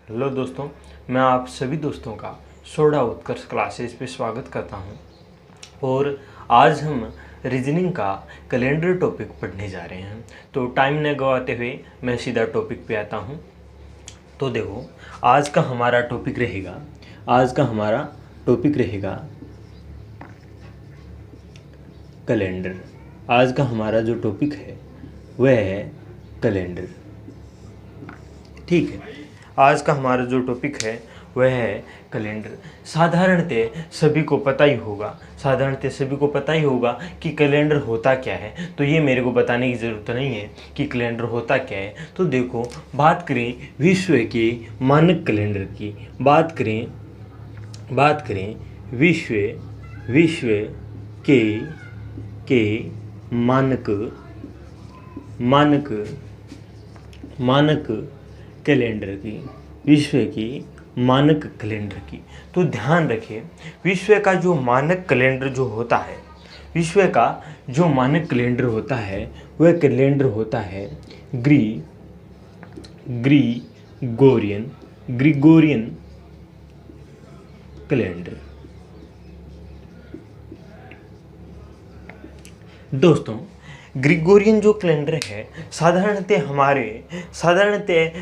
Hello दोस्तों, मैं आप सभी दोस्तों का सोडा उत्कर्ष क्लासेस पे स्वागत करता हूं। और आज हम रीजनिंग का कैलेंडर टॉपिक पढ़ने जा रहे हैं। तो टाइम न गवाते हुए मैं सीधा टॉपिक पे आता हूं। तो देखो, आज का हमारा टॉपिक रहेगा कैलेंडर। आज का हमारा जो टॉपिक है वह है कैलेंडर। ठीक है, आज का हमारा जो टॉपिक है वह है कैलेंडर। साधारणतः सभी को पता ही होगा कि कैलेंडर होता क्या है। तो ये मेरे को बताने की ज़रूरत नहीं है कि कैलेंडर होता क्या है। तो देखो, बात करें विश्व के मानक कैलेंडर की, बात करें विश्व के मानक कैलेंडर की, विश्व की मानक कैलेंडर की। तो ध्यान रखें, विश्व का जो मानक कैलेंडर जो होता है, वह कैलेंडर होता है ग्रिगोरियन कैलेंडर। दोस्तों, ग्रिगोरियन जो कैलेंडर है, साधारणतः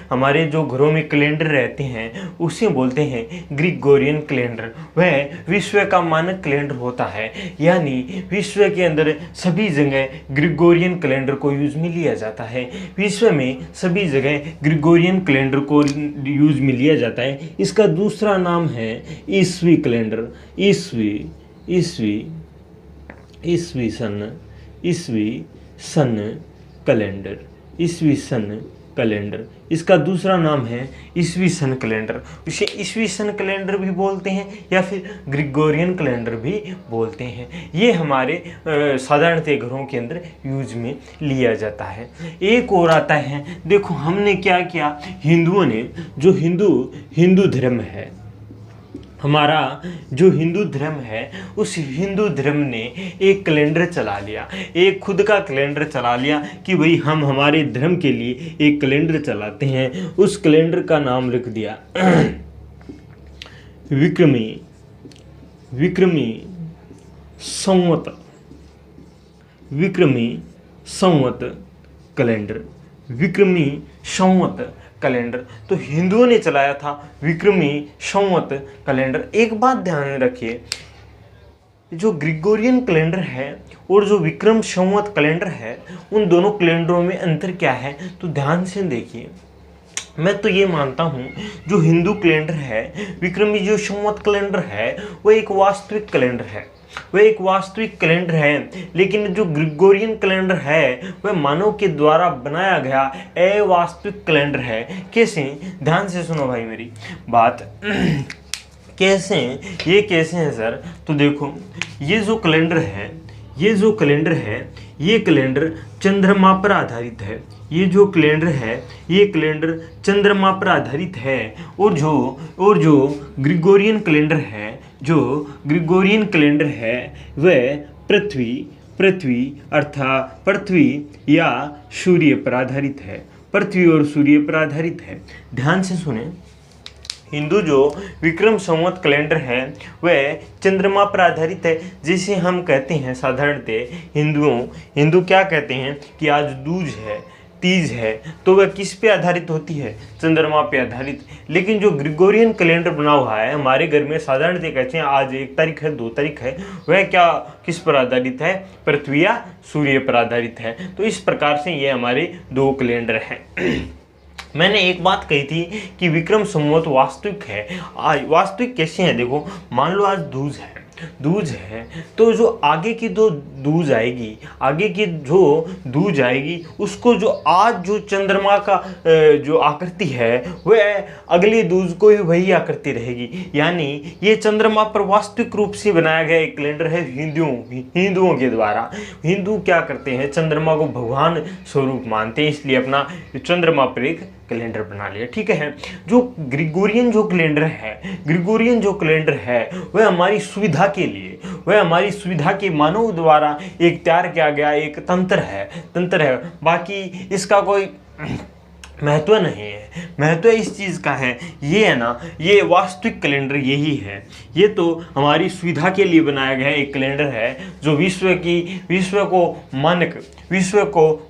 हमारे जो घरों में कैलेंडर रहते हैं उसे बोलते हैं ग्रिगोरियन कैलेंडर। वह विश्व का मानक कैलेंडर होता है, यानी विश्व के अंदर सभी जगह ग्रिगोरियन कैलेंडर को यूज में लिया जाता है। विश्व में सभी जगह ग्रिगोरियन कैलेंडर को यूज में लिया जाता है। इसका दूसरा नाम है ईसवी कैलेंडर। ईसवी सन कैलेंडर। इसका दूसरा नाम है ईसवी सन कैलेंडर। इसे ईसवी सन कैलेंडर भी बोलते हैं या फिर ग्रिगोरियन कैलेंडर भी बोलते हैं। ये हमारे साधारणतः घरों के अंदर यूज में लिया जाता है। एक और आता है, देखो हमने क्या किया, हिंदुओं ने जो हिंदू धर्म है, हमारा जो हिंदू धर्म है, उस हिंदू धर्म ने एक कैलेंडर चला लिया, एक खुद का कैलेंडर चला लिया कि भाई हम हमारे धर्म के लिए एक कैलेंडर चलाते हैं। उस कैलेंडर का नाम रख दिया विक्रमी संवत कैलेंडर। तो हिंदुओं ने चलाया था विक्रमी संवत कैलेंडर। एक बात ध्यान में रखिए, जो ग्रिगोरियन कैलेंडर है और जो विक्रम संवत कैलेंडर है, उन दोनों कैलेंडरों में अंतर क्या है, तो ध्यान से देखिए। मैं तो ये मानता हूँ, जो हिंदू कैलेंडर है, विक्रमी जो संवत कैलेंडर है, वह एक वास्तविक कैलेंडर है। लेकिन जो ग्रिगोरियन कैलेंडर है, वह मानव के द्वारा बनाया गया अवास्तविक कैलेंडर है। कैसे? ध्यान से सुनो भाई मेरी बात। कैसे है सर? तो देखो, ये जो कैलेंडर है, ये कैलेंडर चंद्रमा पर आधारित है। ये जो कैलेंडर है, ये कैलेंडर चंद्रमा पर आधारित है। और जो ग्रिगोरियन कैलेंडर है, वह पृथ्वी अर्थात पृथ्वी या सूर्य पर आधारित है। पृथ्वी और सूर्य पर आधारित है। ध्यान से सुने, हिंदू जो विक्रम संवत कैलेंडर है, वह चंद्रमा पर आधारित है। जैसे हम कहते हैं साधारणतः हिंदू क्या कहते हैं कि आज दूज है, तीज है, तो वह किस पे आधारित होती है? चंद्रमा पे आधारित। लेकिन जो ग्रिगोरियन कैलेंडर बना हुआ है हमारे घर में, साधारणतः कहते हैं आज 1 तारीख है, 2 तारीख है, वह क्या किस पर आधारित है? पृथ्वी या सूर्य पर आधारित है। तो इस प्रकार से ये हमारे 2 कैलेंडर हैं। मैंने एक बात कही थी कि विक्रम संवत वास्तविक है। वास्तविक कैसे है? देखो, मान लो आज दूज है, तो जो आगे की दूज आएगी, उसको जो आज जो चंद्रमा का जो आकृति है, वह अगली दूज को ही वही आकृति रहेगी। यानी ये चंद्रमा पर वास्तविक रूप से बनाया गया एक कैलेंडर है हिंदुओं के द्वारा। हिंदू क्या करते हैं, चंद्रमा को भगवान स्वरूप मानते हैं, इसलिए अपना चंद्रमा पर एक कैलेंडर बना लिया। ठीक है। जो ग्रिगोरियन जो कैलेंडर है, वह हमारी सुविधा के मानव द्वारा एक तैयार किया गया एक तंत्र है। बाकी इसका कोई महत्व नहीं है, महत्व इस चीज़ का है, ये है ना, ये वास्तविक कैलेंडर यही है। ये तो हमारी सुविधा के लिए बनाया गया एक कैलेंडर है, जो विश्व को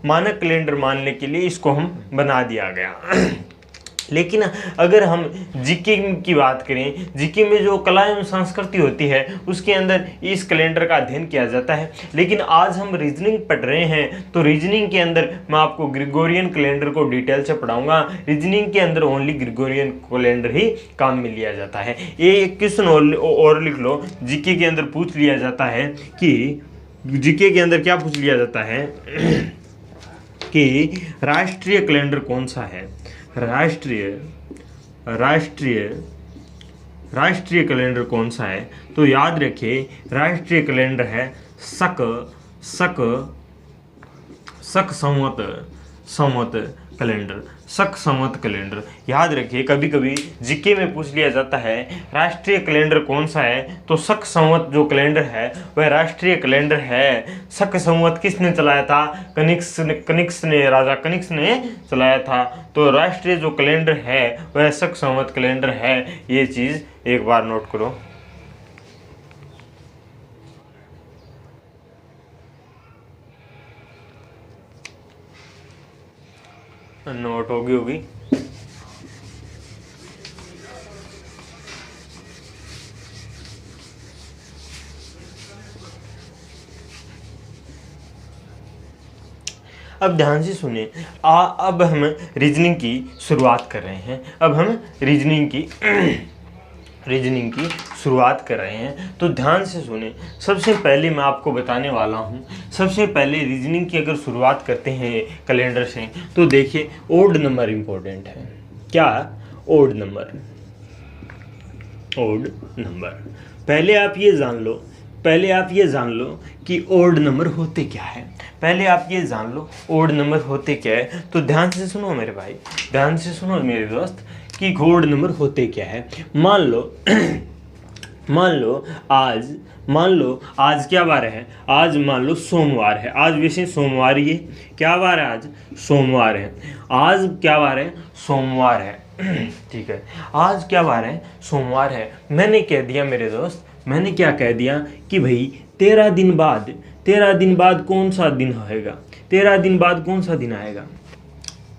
मानक कैलेंडर मानने के लिए इसको हम बना दिया गया। लेकिन अगर हम जीके की बात करें, जीके में जो कला एवं संस्कृति होती है उसके अंदर इस कैलेंडर का अध्ययन किया जाता है। लेकिन आज हम रीजनिंग पढ़ रहे हैं, तो रीजनिंग के अंदर मैं आपको ग्रिगोरियन कैलेंडर को डिटेल से पढ़ाऊंगा। रीजनिंग के अंदर ओनली ग्रिगोरियन कैलेंडर ही काम में लिया जाता है। ये क्वेश्चन और लिख लो, जीके के अंदर पूछ लिया जाता है कि जीके के अंदर क्या पूछ लिया जाता है कि राष्ट्रीय कैलेंडर कौन सा है। राष्ट्रीय कैलेंडर कौन सा है, तो याद रखिए राष्ट्रीय कैलेंडर है शक संवत कैलेंडर। याद रखिए, कभी कभी जीके में पूछ लिया जाता है राष्ट्रीय कैलेंडर कौन सा है, तो शक संवत जो कैलेंडर है वह राष्ट्रीय कैलेंडर है। शक संवत किसने चलाया था? राजा कनिष्क ने चलाया था। तो राष्ट्रीय जो कैलेंडर है वह शक संवत कैलेंडर है। ये चीज़ एक बार नोट करो। नोट होगी। अब ध्यान से सुनिए, अब हम रीजनिंग की शुरुआत कर रहे हैं। रीजनिंग की शुरुआत कर रहे हैं, तो ध्यान से सुने। सबसे पहले मैं आपको बताने वाला हूँ, सबसे पहले रीजनिंग की अगर शुरुआत करते हैं कैलेंडर से, तो देखिए ओड नंबर इम्पोर्टेंट है। क्या? Odd number. पहले आप ये जान लो कि ओड नंबर होते क्या है। ओड नंबर होते क्या है, तो ध्यान से सुनो मेरे भाई, ध्यान से सुनो मेरे दोस्त कि ओड नंबर होते क्या है। मान लो आज क्या वार है? आज मान लो सोमवार है। आज वैसे सोमवार, ये क्या वार है? आज सोमवार है। आज क्या वार है? सोमवार है। ठीक है, आज क्या वार है? सोमवार है। मैंने कह दिया मेरे दोस्त, मैंने क्या कह दिया कि भाई 13 दिन बाद कौन सा दिन होएगा? 13 दिन बाद कौन सा दिन आएगा?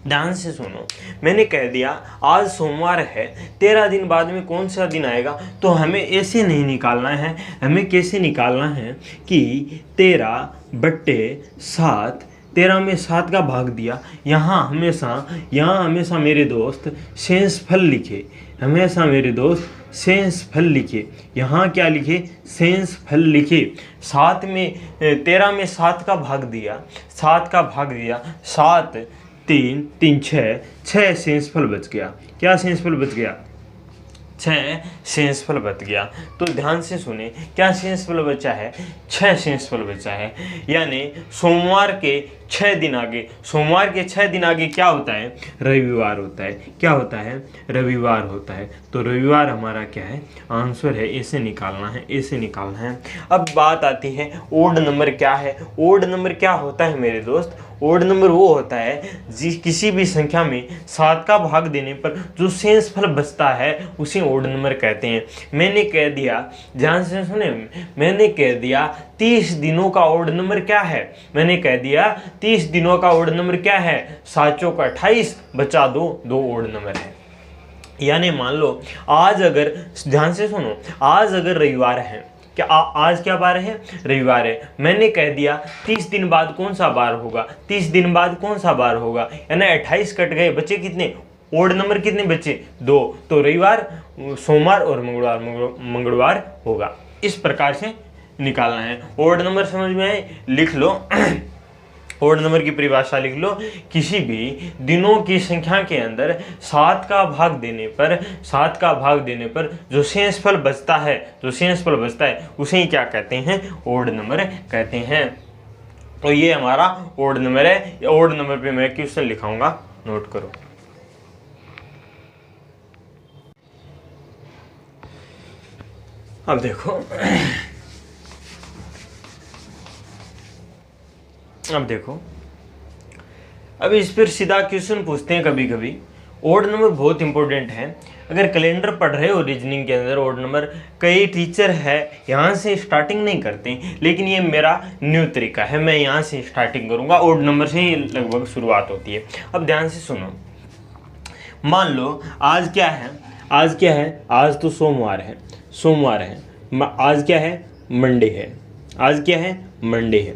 ध्यान से सुनो, मैंने कह दिया आज सोमवार है, 13 दिन बाद में कौन सा दिन आएगा। तो हमें ऐसे नहीं निकालना है, हमें कैसे निकालना है कि 13/7, 13 में 7 का भाग दिया। यहाँ हमेशा मेरे दोस्त शेषफल लिखे, हमेशा मेरे दोस्त शेषफल लिखे। यहाँ क्या लिखे? शेषफल लिखे। 7 में 13 में 7 का भाग दिया, 7 3 6 शेषफल बच गया। क्या शेषफल बच गया? 6 शेषफल बच गया। तो ध्यान से सुने, क्या शेषफल बचा है? 6 शेषफल बचा है। यानी सोमवार के 6 दिन आगे, क्या होता है? रविवार होता है। क्या होता है? रविवार होता है। तो रविवार हमारा क्या है? आंसर है। ऐसे निकालना है। अब बात आती है ओड नंबर क्या है। ओड नंबर क्या होता है मेरे दोस्त? ओड नंबर वो होता है किसी भी संख्या में 7 का भाग देने पर जो शेषफल बचता है उसे ओड नंबर कहते हैं। मैंने कह दिया, ध्यान से सुने, मैंने कह दिया 30 दिनों का ओड नंबर क्या है? मैंने कह दिया 30 दिनों का ओड नंबर क्या है? 7 चौक 28 बचा 2 ओड नंबर है। यानी मान लो आज अगर, ध्यान से सुनो, आज अगर रविवार है, क्या आज क्या बार है? रविवार है। मैंने कह दिया 30 दिन बाद कौन सा बार होगा? 30 दिन बाद कौन सा बार होगा? यानी 28 कट गए, बचे कितने? ओड नंबर कितने बचे? 2। तो रविवार, सोमवार और मंगलवार होगा। इस प्रकार से निकालना है। ओड नंबर समझ में आए? लिख लो। ओड नंबर की परिभाषा लिख लो। किसी भी दिनों की संख्या के अंदर 7 का भाग देने पर जो शेषफल बचता है, उसे ही क्या कहते हैं? ओड नंबर कहते हैं। तो ये हमारा ओड नंबर है। ओड नंबर पे मैं क्वेश्चन लिखाऊंगा, नोट करो। अब अब इस पर सीधा क्वेश्चन पूछते हैं कभी कभी। ओड नंबर बहुत इंपॉर्टेंट है। अगर कैलेंडर पढ़ रहे हो रीजनिंग के अंदर ओड नंबर, कई टीचर है यहाँ से स्टार्टिंग नहीं करते, लेकिन ये मेरा न्यू तरीका है, मैं यहाँ से स्टार्टिंग करूँगा। ओड नंबर से ही लगभग शुरुआत होती है। अब ध्यान से सुनो, मान लो आज क्या है, आज क्या है, आज तो सोमवार है, सोमवार है। आज क्या है, मंडे है, आज क्या है, मंडे है।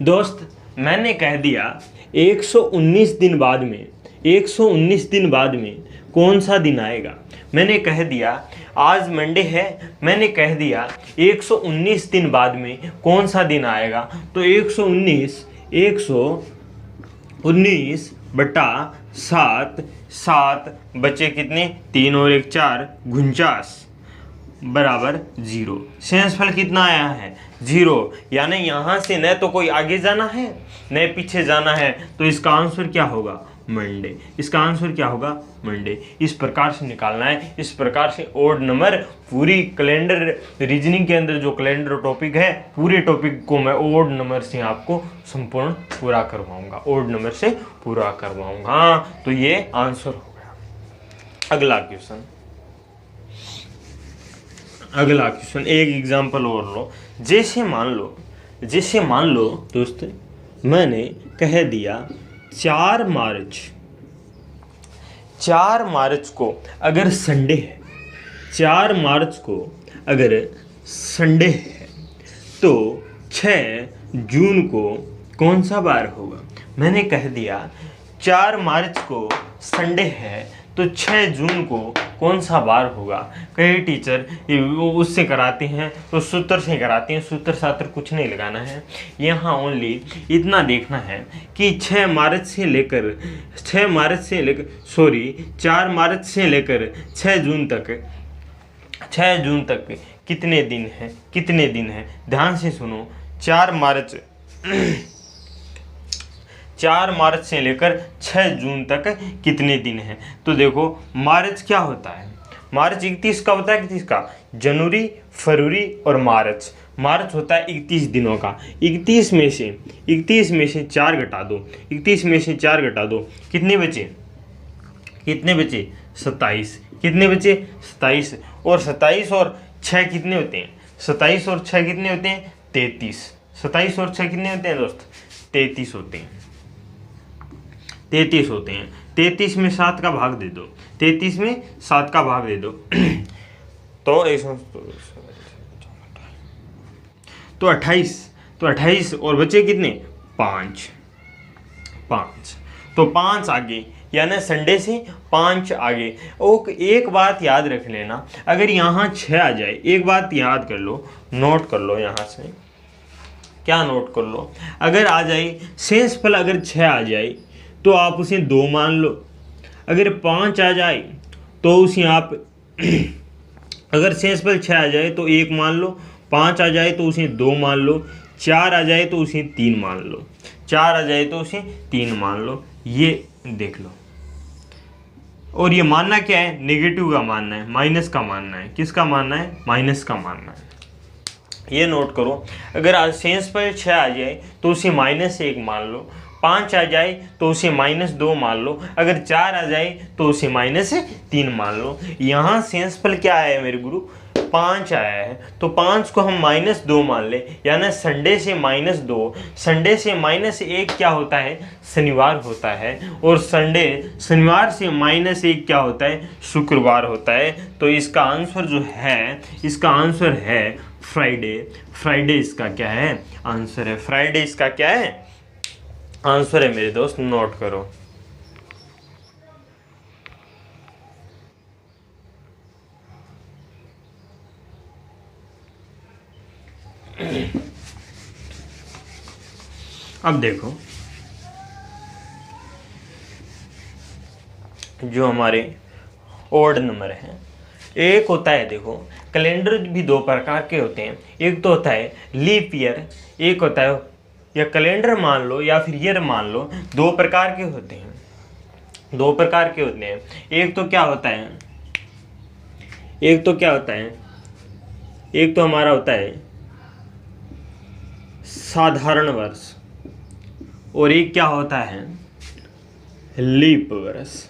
दोस्त मैंने कह दिया 119 दिन बाद में, 119 दिन बाद में कौन सा दिन आएगा। मैंने कह दिया आज मंडे है, मैंने कह दिया 119 दिन बाद में कौन सा दिन आएगा। तो 119 बटा 7, 7 बचे कितने, 3 और 1 4, 49 बराबर 0। शेषफल कितना आया है, 0। यानी यहाँ से न तो कोई आगे जाना है न पीछे जाना है, तो इसका आंसर क्या होगा, मंडे। इसका आंसर क्या होगा, मंडे। इस प्रकार से निकालना है। इस प्रकार से ओड नंबर पूरी कैलेंडर रीजनिंग के अंदर जो कैलेंडर टॉपिक है, पूरे टॉपिक को मैं ओड नंबर से आपको संपूर्ण पूरा करवाऊंगा, ओड नंबर से पूरा करवाऊंगा। हाँ, तो ये आंसर हो गया। अगला क्वेश्चन, अगला क्वेश्चन, एक एग्जाम्पल और लो। जैसे मान लो दोस्त, मैंने कह दिया 4 मार्च को अगर संडे है, 4 मार्च को अगर संडे है तो 6 जून को कौन सा बार होगा। मैंने कह दिया 4 मार्च को संडे है तो 6 जून को कौन सा बार होगा। कई टीचर उससे कराते हैं तो सूत्र से कराते हैं, सूत्र सात्र कुछ नहीं लगाना है। यहाँ ओनली इतना देखना है कि 4 मार्च से लेकर 6 जून तक कितने दिन हैं। ध्यान से सुनो, 4 मार्च से लेकर 6 जून तक कितने दिन हैं। तो देखो मार्च क्या होता है, मार्च 31 का होता है, 31 का, जनवरी, फरवरी और मार्च होता है 31 दिनों का। 31 में से 4 घटा दो, 31 में से 4 घटा दो, कितने बचे 27। कितने बचे 27, और 27 और 6 कितने होते हैं, 27 और 6 कितने होते हैं, 33। 27 और 6 कितने होते हैं दोस्त, 33 होते हैं। 33 होते हैं। 33 में 7 का भाग दे दो, 33 में 7 का भाग दे दो तो 28 और बचे कितने, 5। तो 5 आगे, यानी संडे से 5 आगे। और एक बात याद रख लेना, अगर यहाँ 6 आ जाए, एक बात याद कर लो, नोट कर लो, यहाँ से क्या नोट कर लो, अगर आ जाए शेषफल, अगर 6 आ जाए तो आप उसे 2 मान लो। अगर 5 आ जाए तो उसे आप अगर शेषफल 6 आ जाए तो 1 मान लो, 5 आ जाए तो उसे 2 मान लो, 4 आ जाए तो उसे 3 मान लो, 4 आ जाए तो उसे 3 मान लो। ये देख लो। और ये मानना क्या है, नेगेटिव का मानना है, माइनस का मानना है। किसका मानना है, माइनस का मानना है। ये नोट करो, अगर शेषफल 6 आ जाए तो उसे -1 मान लो, 5 आ जाए तो उसे -2 मान लो, अगर 4 आ जाए तो उसे -3 मान लो। यहाँ शेषफल क्या है मेरे गुरु, 5 आया है, तो 5 को हम -2 मान ले, यानी संडे से -2, संडे से -1 क्या होता है, शनिवार होता है, और शनिवार से -1 क्या होता है, शुक्रवार होता है। तो इसका आंसर जो है, इसका आंसर है फ्राइडे इसका क्या है, आंसर है। फ्राइडे इसका क्या है, आंसर है मेरे दोस्त, नोट करो। अब देखो, जो हमारे ओड नंबर हैं, एक होता है, देखो कैलेंडर भी 2 प्रकार के होते हैं। एक तो होता है लीप ईयर, एक होता है, या कैलेंडर मान लो या फिर ईयर मान लो, 2 प्रकार के होते हैं, 2 प्रकार के होते हैं। एक तो क्या होता है, एक तो हमारा होता है साधारण वर्ष, और एक क्या होता है, लीप वर्ष।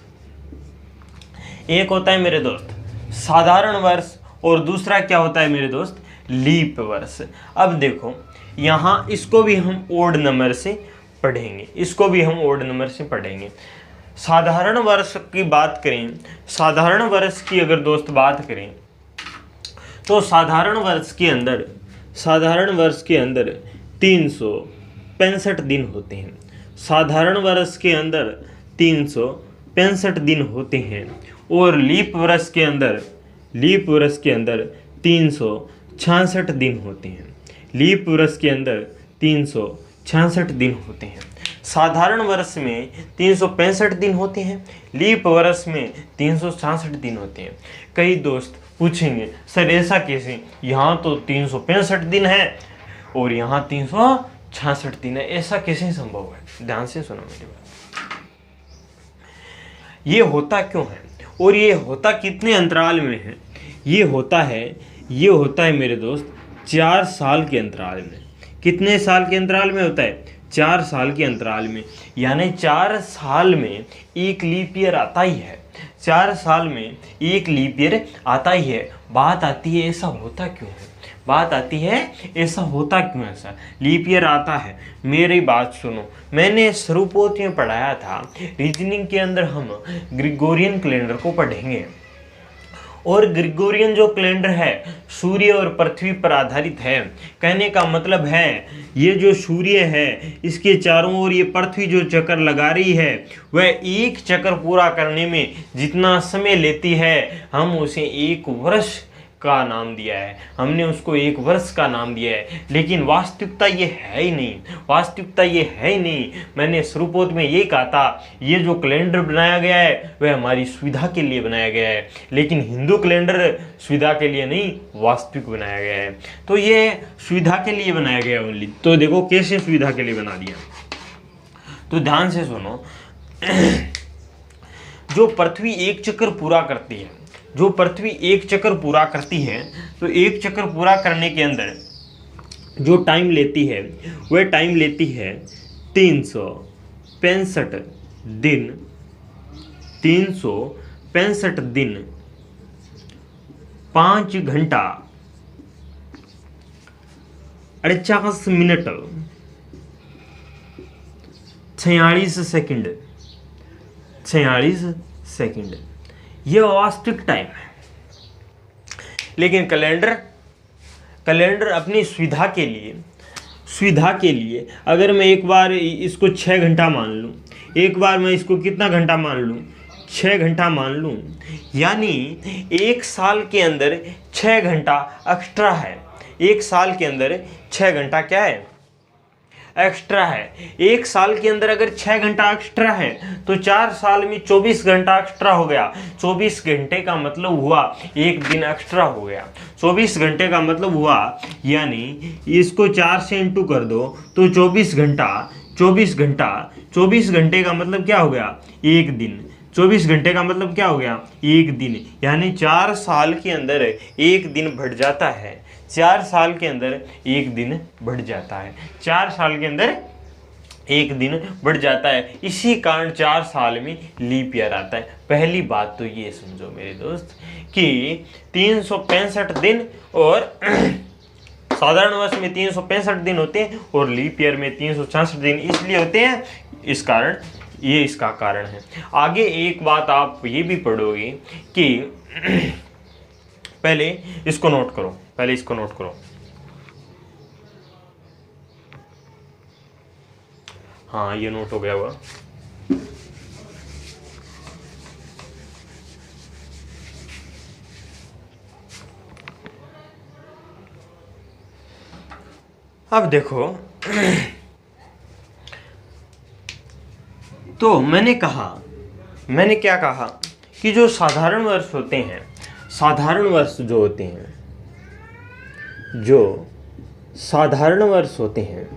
एक होता है मेरे दोस्त साधारण वर्ष और दूसरा क्या होता है मेरे दोस्त, लीप वर्ष। अब देखो यहाँ इसको भी हम ओड नंबर से पढ़ेंगे, इसको भी हम ओड नंबर से पढ़ेंगे। साधारण वर्ष की बात करें, साधारण वर्ष की अगर दोस्त बात करें तो साधारण वर्ष के अंदर 365 दिन होते हैं। साधारण वर्ष के अंदर 365 दिन होते हैं और लीप वर्ष के अंदर 366 दिन होते हैं। लीप वर्ष के अंदर 366 दिन होते हैं। साधारण वर्ष में 365 दिन होते हैं, लीप वर्ष में 366 दिन होते हैं। कई दोस्त पूछेंगे सर ऐसा कैसे, यहाँ तो 365 दिन है और यहाँ 366 दिन है, ऐसा कैसे संभव है? ध्यान से सुनो मेरी बात। ये होता क्यों है और ये होता कितने अंतराल में है? ये होता है मेरे दोस्त 4 साल के अंतराल में। कितने साल के अंतराल में होता है? 4 साल के अंतराल में। यानी 4 साल में एक लीप ईयर आता ही है, 4 साल में एक लीप ईयर आता ही है। बात आती है ऐसा होता क्यों है, बात आती है ऐसा होता क्यों है, ऐसा लीप ईयर आता है। मेरी बात सुनो, मैंने स्वरूपोत में पढ़ाया था, रीजनिंग के अंदर हम ग्रिगोरियन कैलेंडर को पढ़ेंगे और ग्रिगोरियन जो कैलेंडर है सूर्य और पृथ्वी पर आधारित है। कहने का मतलब है ये जो सूर्य है इसके चारों ओर ये पृथ्वी जो चक्कर लगा रही है वह एक चक्कर पूरा करने में जितना समय लेती है हम उसे 1 वर्ष का नाम दिया है, हमने उसको 1 वर्ष का नाम दिया है। लेकिन वास्तविकता ये है ही नहीं, वास्तविकता ये है ही नहीं। मैंने स्वरूपोत में ये कहा था ये जो कैलेंडर बनाया गया है वह हमारी सुविधा के लिए बनाया गया है, लेकिन हिंदू कैलेंडर सुविधा के लिए नहीं वास्तविक बनाया गया है। तो ये सुविधा के लिए बनाया गया ओनली। तो देखो कैसे सुविधा के लिए बना दिया, तो ध्यान से सुनो। जो पृथ्वी एक चक्कर पूरा करती है, जो पृथ्वी एक चक्कर पूरा करती है, तो एक चक्कर पूरा करने के अंदर जो टाइम लेती है वह टाइम लेती है 365 दिन, 365 दिन 5 घंटा 48 मिनट 46 सेकंड, 46 सेकंड, यह वास्तविक टाइम है। लेकिन कैलेंडर अपनी सुविधा के लिए अगर मैं एक बार इसको 6 घंटा मान लूँ, एक बार मैं इसको कितना घंटा मान लूँ, 6 घंटा मान लूँ, यानी 1 साल के अंदर 6 घंटा एक्स्ट्रा है। 1 साल के अंदर 6 घंटा क्या है, एक्स्ट्रा है। 1 साल के अंदर अगर 6 घंटा एक्स्ट्रा है तो 4 साल में 24 घंटा एक्स्ट्रा हो गया। 24 घंटे का मतलब हुआ 1 दिन एक्स्ट्रा हो गया। 24 घंटे का मतलब हुआ, यानी इसको 4 से इंटू कर दो तो 24 घंटा, 24 घंटे का मतलब क्या हो गया, 1 दिन। 24 घंटे का मतलब क्या हो गया, 1 दिन। यानी 4 साल के अंदर 1 दिन बढ़ जाता है, 4 साल के अंदर 1 दिन बढ़ जाता है, 4 साल के अंदर 1 दिन बढ़ जाता है। इसी कारण 4 साल में लीप ईयर आता है। पहली बात तो ये समझो मेरे दोस्त कि 365 दिन और साधारण वर्ष में 365 दिन होते हैं और लीप ईयर में 366 दिन इसलिए होते हैं, इस कारण ये इसका कारण है। आगे एक बात आप ये भी पढ़ोगे कि पहले इसको नोट करो, पहले इसको नोट करो। हाँ ये नोट हो गया हुआ। अब देखो तो मैंने क्या कहा कि जो साधारण वर्ष होते हैं, साधारण वर्ष जो होते हैं, जो साधारण वर्ष होते हैं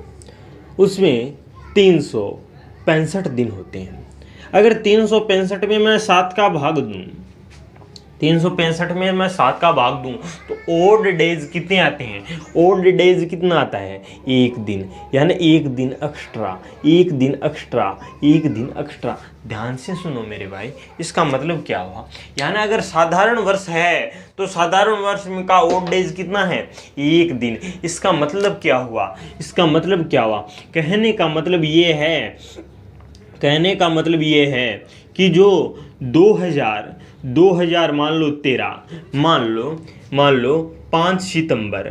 उसमें 365 दिन होते हैं। अगर 365 में मैं 7 का भाग दूं, 365 में मैं 7 का भाग दूं तो ओड डेज कितने आते हैं? ओड डेज कितना आता है? एक दिन, यानी एक दिन एक्स्ट्रा, एक दिन एक्स्ट्रा, एक दिन एक्स्ट्रा। ध्यान से सुनो मेरे भाई, इसका मतलब क्या हुआ? यानी अगर साधारण वर्ष है तो साधारण वर्ष में का ओड डेज कितना है? एक दिन। इसका मतलब क्या हुआ? इसका मतलब क्या हुआ? कहने का मतलब ये है, कहने का मतलब ये है कि जो 2000 मान लो 13, मान लो 5 सितंबर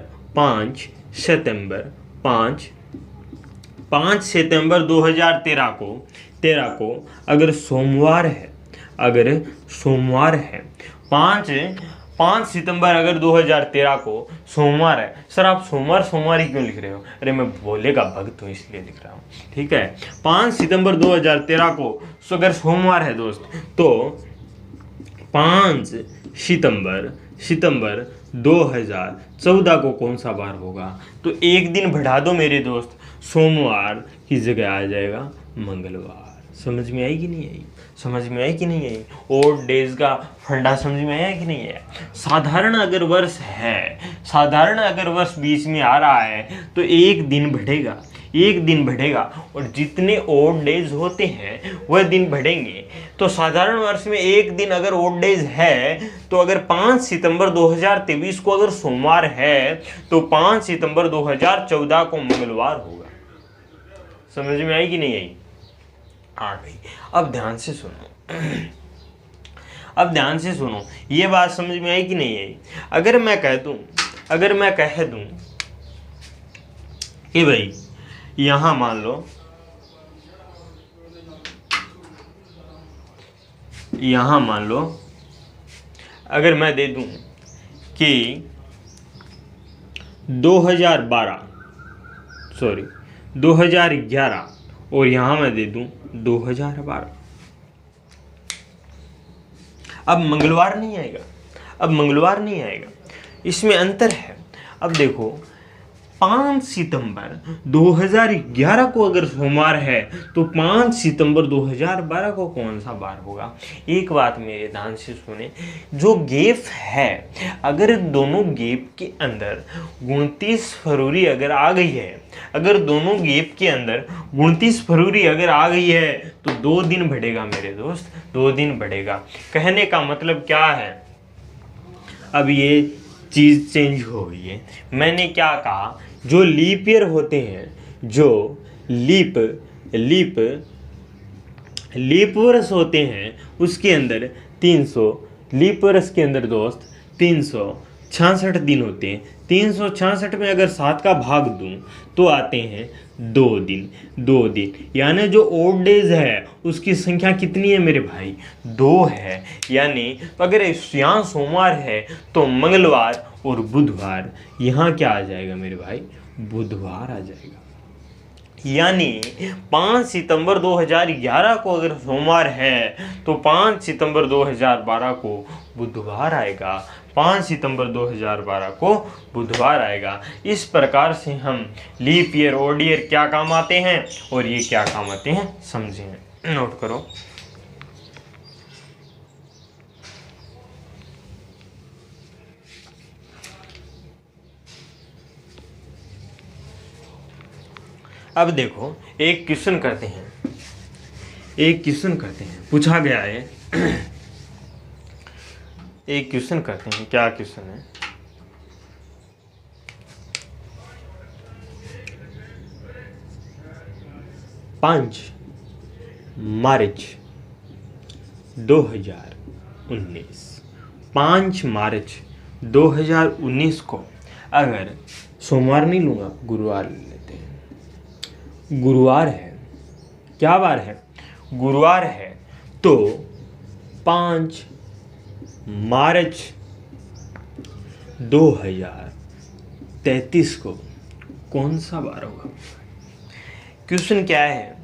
5 सितंबर 2013 को अगर सोमवार है, 5 सितंबर अगर 2013 को सोमवार है। सर आप सोमवार ही क्यों लिख रहे हो? अरे मैं भोले का भक्त हूँ इसलिए लिख रहा हूँ, ठीक है। 5 सितंबर 2013 को अगर सोमवार है दोस्त, तो 5 सितंबर 2014 को कौन सा बार होगा? तो एक दिन बढ़ा दो मेरे दोस्त, सोमवार की जगह आ जाएगा मंगलवार। समझ में आई कि नहीं आई? समझ में आई कि नहीं आई? ओड डेज का फंडा समझ में आया कि नहीं आया? साधारण अगर वर्ष है, साधारण अगर वर्ष बीच में आ रहा है तो एक दिन बढ़ेगा, एक दिन बढ़ेगा, और जितने ओड डेज होते हैं वह दिन बढ़ेंगे। तो साधारण वर्ष में एक दिन अगर ओड डेज है तो अगर 5 सितंबर 2023 को अगर सोमवार है तो 5 सितंबर 2014 को मंगलवार होगा। समझ में आई कि नहीं आई? हाँ भाई, अब ध्यान से सुनो, अब ध्यान से सुनो, ये बात समझ में आई कि नहीं आई? अगर मैं कह दूं कि भाई यहां मान लो, अगर मैं दे दूं कि 2011 और यहां मैं दे दूं 2012, अब मंगलवार नहीं आएगा, इसमें अंतर है। अब देखो, 5 सितंबर 2011 को अगर सोमवार है तो 5 सितंबर 2012 को कौन सा बार होगा? एक बात मेरे ध्यान से सुने, जो गैप है, अगर दोनों गैप के अंदर 29 फरवरी अगर आ गई है, अगर दोनों गैप के अंदर 29 फरवरी अगर आ गई है तो 2 दिन बढ़ेगा मेरे दोस्त, 2 दिन बढ़ेगा। कहने का मतलब क्या है? अब ये चीज़ चेंज हो गई है। मैंने क्या कहा? जो लीप ईयर होते हैं, जो लीप वर्ष होते हैं, उसके अंदर 300, लीप वर्ष के अंदर दोस्त 366 दिन होते हैं। 366 में अगर 7 का भाग दूं तो आते हैं 2 दिन, यानी जो ओड डेज है उसकी संख्या कितनी है मेरे भाई? 2 है। यानी अगर यहाँ सोमवार है तो मंगलवार और बुधवार, यहाँ क्या आ जाएगा मेरे भाई? बुधवार आ जाएगा। यानी 5 सितंबर 2011 को अगर सोमवार है तो 5 सितंबर 2012 को बुधवार आएगा, 5 सितंबर 2012 को बुधवार आएगा। इस प्रकार से हम लीप ईयर, ओड ईयर क्या काम आते हैं और ये क्या काम आते हैं समझें, नोट करो। अब देखो, एक क्वेश्चन करते हैं, पूछा गया है। एक क्वेश्चन करते हैं, क्या क्वेश्चन है? पाँच मार्च 2019 को, अगर सोमवार नहीं लूंगा, गुरुवार ले लेते हैं। गुरुवार है, क्या बार है? गुरुवार है। तो 5 मार्च 2033 को कौन सा बार होगा? क्वेश्चन क्या है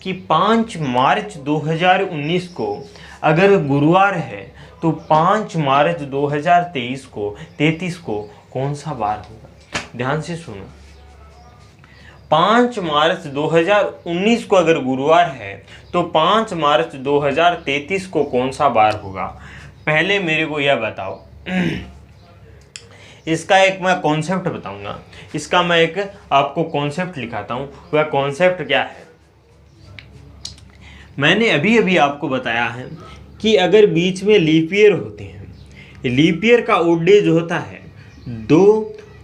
कि 5 मार्च 2019 को अगर गुरुवार है तो 5 मार्च 2023 को कौन सा बार होगा? ध्यान से सुनो, 5 मार्च 2019 को अगर गुरुवार है तो 5 मार्च 2033 को कौन सा बार होगा? पहले मेरे को यह बताओ, इसका एक मैं कॉन्सेप्ट बताऊंगा, इसका मैं एक आपको कॉन्सेप्ट लिखाता हूं। वह कॉन्सेप्ट क्या है? मैंने अभी अभी आपको बताया है कि अगर बीच में लीप ईयर होते हैं, लीप ईयर का ओड डेज होता है 2,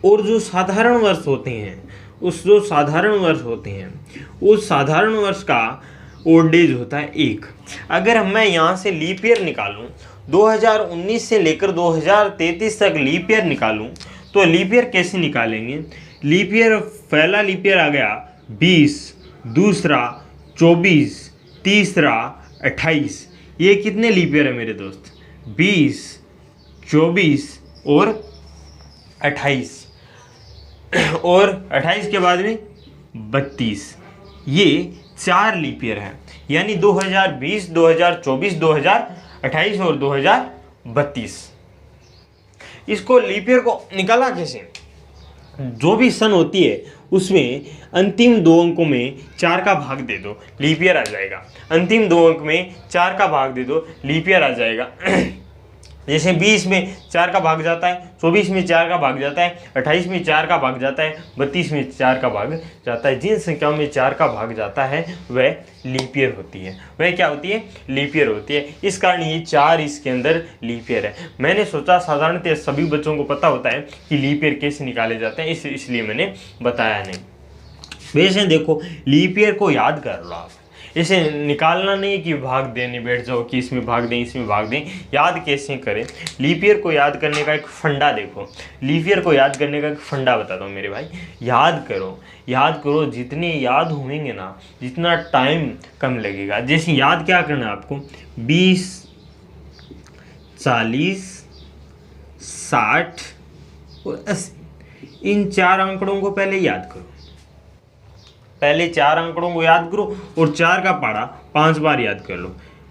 और जो साधारण वर्ष होते हैं, उस जो साधारण वर्ष होते हैं उस साधारण वर्ष का ओड डेज होता है 1। अगर मैं यहाँ से लीप ईयर निकालूं, 2019 से लेकर 2033 तक लीप ईयर निकालूं, तो लीप ईयर कैसे निकालेंगे? लीप ईयर, पहला लीप ईयर आ गया 20, दूसरा 24, तीसरा 28। ये कितने लीप ईयर है मेरे दोस्त? 20, 24 और 28, और 28 के बाद में 32। ये 4 लीप ईयर है, यानी 2020, 2024, 2028 और 2032। इसको लीप ईयर को निकाला कैसे? जो भी सन होती है उसमें अंतिम 2 अंकों में 4 का भाग दे दो, लीप ईयर आ जाएगा। अंतिम 2 अंक में 4 का भाग दे दो, लीप ईयर आ जाएगा। जैसे 20 में 4 का भाग जाता है, 24 में 4 का भाग जाता है, 28 में 4 का भाग जाता है, 32 में 4 का भाग जाता है। जिन संख्याओं में 4 का भाग जाता है वह लीप ईयर होती है। वह क्या होती है? लीप ईयर होती है। इस कारण ये 4 इसके अंदर लीप ईयर है। मैंने सोचा साधारणतः सभी बच्चों को पता होता है कि लीप ईयर कैसे निकाले जाते हैं, इसलिए मैंने बताया नहीं। वैसे देखो, लीप ईयर को याद कर लो आप, इसे निकालना नहीं कि भाग देने बैठ जाओ कि इसमें भाग दें इसमें भाग दें। याद कैसे करें? लीप ईयर को याद करने का एक फंडा देखो, लीप ईयर को याद करने का एक फंडा बताता हूँ मेरे भाई। याद करो, जितने याद होंगे ना, जितना टाइम कम लगेगा। जैसे याद क्या करना है आपको? 20, 40, 60 और 80, इन 4 आंकड़ों को पहले याद करो। पहले 4 आंकड़ों को याद करो और 4 का पारा 5 बार याद कर लो।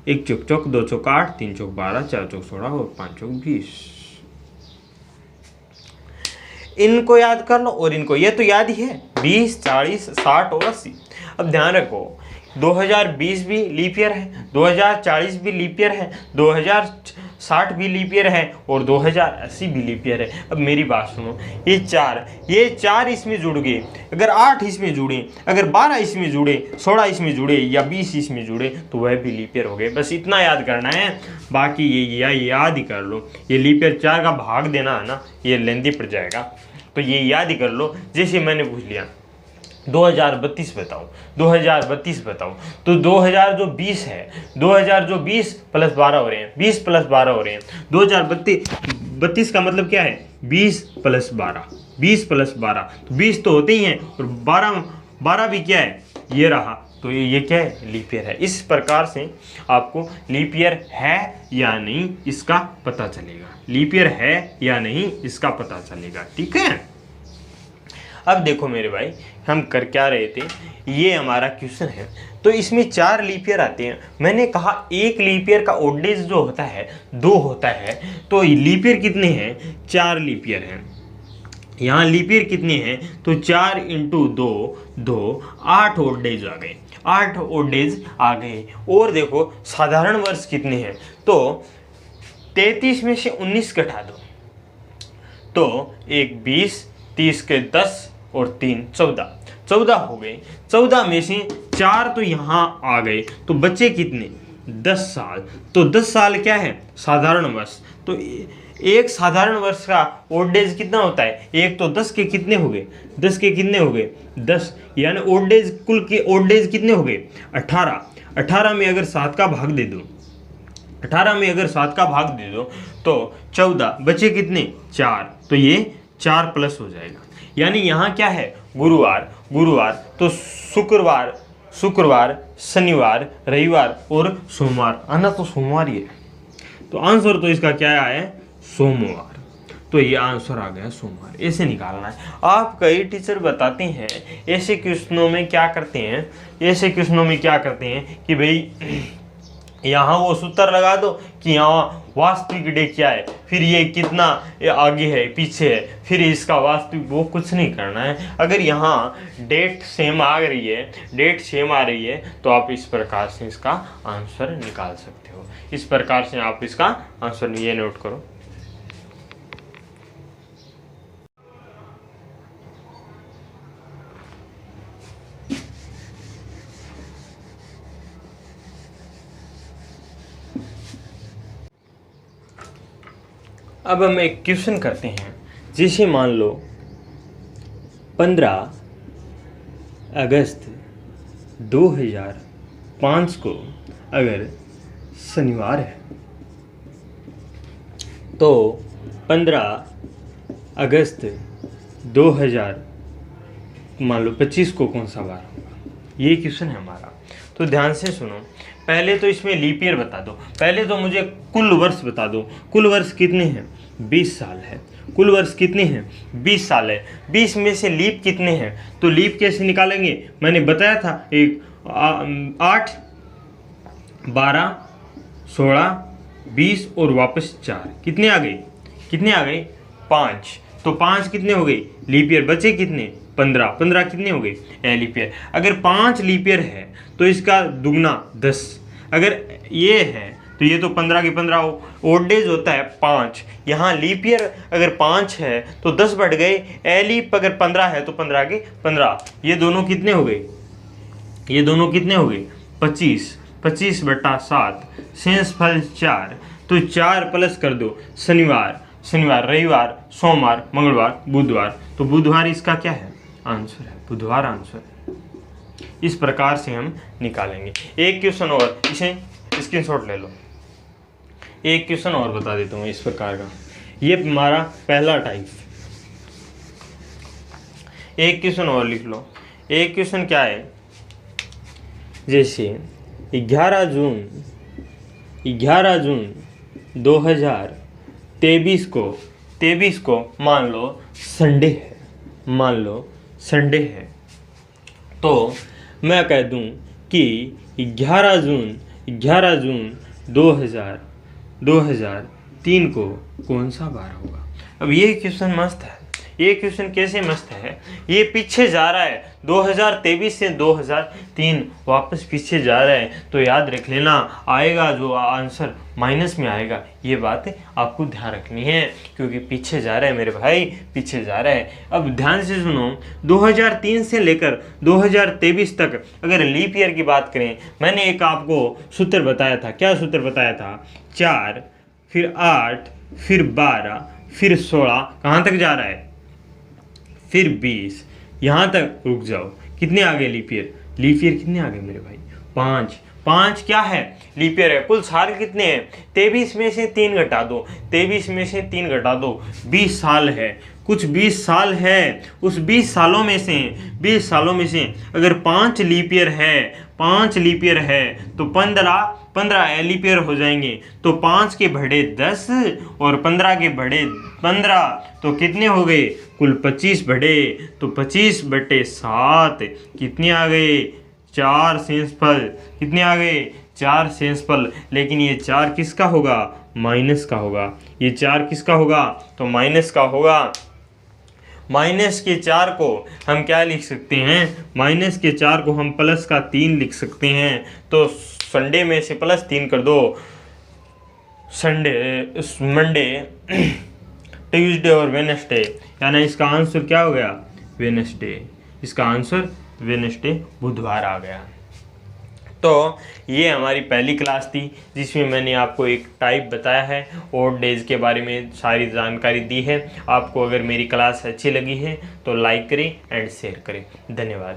1 चौक चौक, 2 चौक 8, 3 चौक 12, 4 चौक 16 और 5 चौक 20। इनको याद कर लो और इनको, ये तो याद ही है, 20, 40, 60 और 80। अब ध्यान रखो, 2020 भी लीप ईयर है, 2040 भी लीप ईयर है, 2060 भी लीप ईयर है और 2080 भी लीप ईयर है। अब मेरी बात सुनो, ये चार इसमें जुड़ गए, अगर 8 इसमें जुड़े, अगर 12 इसमें जुड़े, 16 इसमें जुड़े या 20 इसमें जुड़े, तो वह भी लीप ईयर हो गए। बस इतना याद करना है, बाकी ये याद ही कर लो। ये लीप ईयर 4 का भाग देना है ना, ये लेंदी पड़ जाएगा, तो ये याद ही कर लो। जैसे मैंने पूछ लिया 2032 बताओ, 2032 बताओ, तो 2020 है, 2020 प्लस 12 हो रहे हैं, 20 प्लस 12 हो रहे हैं। 2032 का मतलब क्या है? 20 प्लस 12, 20 प्लस 12, तो 20 तो होते ही हैं, और 12 भी क्या है? ये रहा, तो ये क्या है? लीप ईयर है। इस प्रकार से आपको लीप ईयर है या नहीं इसका पता चलेगा, लीप ईयर है या नहीं इसका पता चलेगा। ठीक है, अब देखो मेरे भाई, हम कर क्या रहे थे, ये हमारा क्वेश्चन है। तो इसमें 4 लीप ईयर आते हैं। मैंने कहा एक लीप ईयर का ओड डेज जो होता है 2 होता है, तो लीप ईयर कितने हैं? 4 लीप ईयर हैं। यहाँ लीप ईयर कितने हैं? तो 4 × 2, 8 ओड डेज आ गए, 8 ओड डेज आ गए। और देखो साधारण वर्ष कितने हैं? तो 33 में से 19 घटा दो, तो 1 20, 30 के 10 और 3 14 हो गए। 14 में से 4 तो यहाँ आ गए, तो बच्चे कितने? 10 साल। तो 10 साल क्या है? साधारण वर्ष। तो एक साधारण वर्ष का ओड डेज कितना होता है? एक तो 10 के कितने हो गए? 10 के कितने हो गए? 10, यानी ओड डेज, कुल के ओड डेज कितने हो गए? 18। 18 में अगर 7 का भाग दे दो, 18 में अगर 7 का भाग दे दो तो 14, बचे कितने? 4, तो ये 4 प्लस हो जाएगा। यानी यहाँ क्या है? गुरुवार, तो शुक्रवार, शनिवार, रविवार और सोमवार। आना तो सोमवार ही है, तो आंसर तो इसका क्या है? सोमवार। तो ये आंसर आ गया सोमवार। ऐसे निकालना है। आप कई टीचर बताते हैं ऐसे क्वेश्चनों में क्या करते हैं कि भाई यहाँ वो सूत्र लगा दो कि यहाँ वास्तविक डे क्या है, फिर ये कितना आगे है पीछे है, फिर इसका वास्तविक, वो कुछ नहीं करना है। अगर यहाँ डेट सेम आ रही है तो आप इस प्रकार से इसका आंसर निकाल सकते हो। इस प्रकार से आप इसका आंसर, ये नोट करो। अब हम एक क्वेश्चन करते हैं। जैसे मान लो 15 अगस्त 2005 को अगर शनिवार है तो 15 अगस्त 2025 को कौन सा वार होगा, ये क्वेश्चन है हमारा। तो ध्यान से सुनो, पहले तो इसमें लीप ईयर बता दो, पहले तो मुझे कुल वर्ष बता दो। कुल वर्ष कितने हैं, 20 साल है। कुल वर्ष कितने हैं, 20 साल है। 20 में से लीप कितने हैं, तो लीप कैसे निकालेंगे, मैंने बताया था, 8, 12, 16, 20 और वापस 4, कितने आ गए, 5। तो 5 कितने हो गए, लीप ईयर बचे कितने, 15 कितने हो गए लीप ईयर। अगर 5 लीप ईयर है तो इसका दुगना 10, अगर ये है तो ये तो 15 के 15 ओड डेज होता है 5। यहाँ लीप ईयर अगर 5 है तो 10 बढ़ गए, ए लीप अगर 15 है तो 15 के 15, ये दोनों कितने हो गए, 25 बटा 7, शेषफल 4। तो 4 प्लस कर दो, शनिवार, रविवार, सोमवार, मंगलवार, बुधवार। तो बुधवार इसका क्या है, आंसर है, बुधवार आंसर है। इस प्रकार से हम निकालेंगे। एक क्वेश्चन और, इसे स्क्रीनशॉट ले लो। एक क्वेश्चन और बता देता हूँ इस प्रकार का, ये हमारा पहला टाइप। एक क्वेश्चन और लिख लो। एक क्वेश्चन क्या है, जैसे 11 जून 2023 को मान लो संडे है, तो मैं कह दूं कि 11 जून 2003 को कौन सा बार होगा। अब ये क्वेश्चन मस्त है। ये क्वेश्चन कैसे मस्त है, ये पीछे जा रहा है, 2023 से 2003 वापस पीछे जा रहा है। तो याद रख लेना, आएगा जो आंसर माइनस में आएगा। ये बात आपको ध्यान रखनी है, क्योंकि पीछे जा रहा है मेरे भाई, पीछे जा रहा है। अब ध्यान से सुनो, 2003 से लेकर 2023 तक अगर लीप ईयर की बात करें, मैंने एक आपको सूत्र बताया था। क्या सूत्र बताया था, 4, फिर 8, फिर 12, फिर 16, कहाँ तक जा रहा है, फिर 20, यहाँ तक रुक जाओ। कितने आ गए लीप ईयर, कितने आ गए मेरे भाई, 5 क्या है, लीप ईयर है। कुल साल कितने हैं, 23 में से 3 घटा दो, 20 साल है। कुछ 20 साल है, उस 20 सालों में से अगर 5 लीप ईयर है तो 15 लीप ईयर हो जाएंगे। तो 5 के बढ़े 10 और 15 के बढ़े 15, तो कितने हो गए, कुल 25 बढ़े। तो 25 बटे 7 कितने आ गए, 4 शेषफल। कितने आ गए, 4 शेषफल। लेकिन ये 4 किसका होगा, माइनस का होगा। ये 4 किसका होगा, तो माइनस का होगा। माइनस के 4 को हम क्या लिख सकते हैं, माइनस के 4 को हम प्लस का 3 लिख सकते हैं। तो संडे में से प्लस 3 कर दो, मंडे, ट्यूसडे और वेडनेसडे, यानी इसका आंसर क्या हो गया, वेडनेसडे। इसका आंसर वेडनेसडे, बुधवार आ गया। तो ये हमारी पहली क्लास थी, जिसमें मैंने आपको एक टाइप बताया है, ओड डेज के बारे में सारी जानकारी दी है। आपको अगर मेरी क्लास अच्छी लगी है तो लाइक करें एंड शेयर करें। धन्यवाद।